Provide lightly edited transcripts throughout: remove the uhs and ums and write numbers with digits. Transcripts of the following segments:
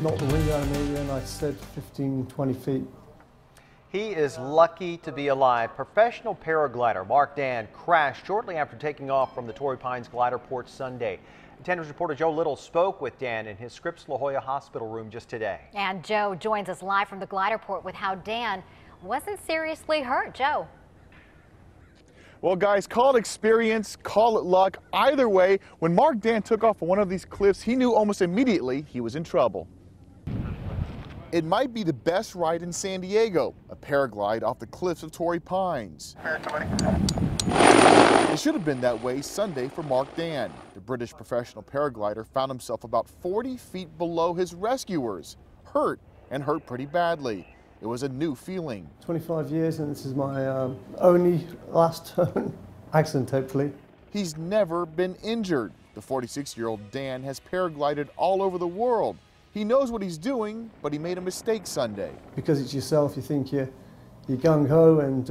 Knocked the wind out of me and I slid 15, 20 feet. He is lucky to be alive. Professional paraglider Mark Dann crashed shortly after taking off from the Torrey Pines Gliderport Sunday. 10 News reporter Joe Little spoke with Dann in his Scripps La Jolla hospital room just today. And Joe joins us live from the Gliderport with how Dann wasn't seriously hurt. Joe. Well, guys, call it experience, call it luck. Either way, when Mark Dann took off on one of these cliffs, he knew almost immediately he was in trouble. It might be the best ride in San Diego, a paraglide off the cliffs of Torrey Pines. It should have been that way Sunday for Mark Dann. The British professional paraglider found himself about 40 feet below his rescuers, hurt pretty badly. It was a new feeling. 25 years and this is my only last accident, hopefully. He's never been injured. The 46-year-old Dann has paraglided all over the world. He knows what he's doing, but he made a mistake Sunday. Because it's yourself, you think you're gung-ho and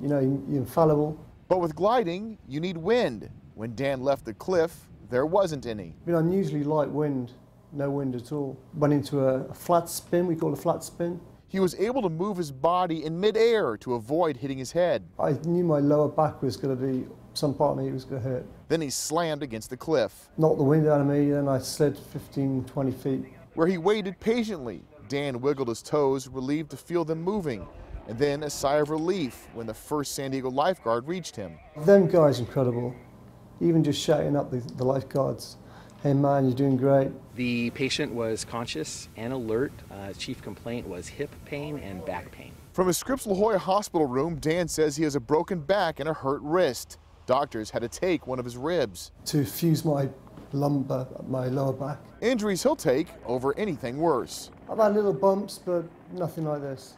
you know, you're infallible. But with gliding, you need wind. When Dann left the cliff, there wasn't any. Been unusually light wind, no wind at all. Went into a flat spin, we call it a flat spin. He was able to move his body in midair to avoid hitting his head. I knew my lower back was going to be, some part of me was going to hurt. Then he slammed against the cliff. Knocked the wind out of me and I slid 15, 20 feet. Where he waited patiently. Dann wiggled his toes, relieved to feel them moving. And then a sigh of relief when the first San Diego lifeguard reached him. Them guys incredible. Even just shouting up the lifeguards. Hey man, you're doing great. The patient was conscious and alert. Chief complaint was hip pain and back pain. From his Scripps La Jolla hospital room, Dann says he has a broken back and a hurt wrist. Doctors had to take one of his ribs. To fuse my lumbar, my lower back. Injuries he'll take over anything worse. I've had little bumps, but nothing like this.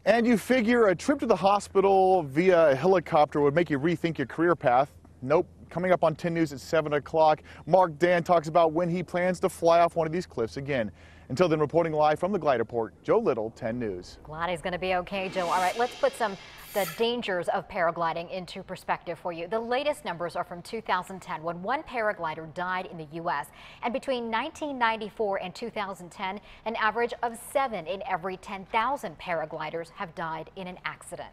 And you figure a trip to the hospital via a helicopter would make you rethink your career path. Nope. Coming up on 10 News at 7 o'clock, Mark Dann talks about when he plans to fly off one of these cliffs again. Until then, reporting live from the Gliderport, Joe Little, 10 News. Glad he's going to be okay, Joe. All right, let's put the dangers of paragliding into perspective for you. The latest numbers are from 2010 when one paraglider died in the U.S. And between 1994 and 2010, an average of 7 in every 10,000 paragliders have died in an accident.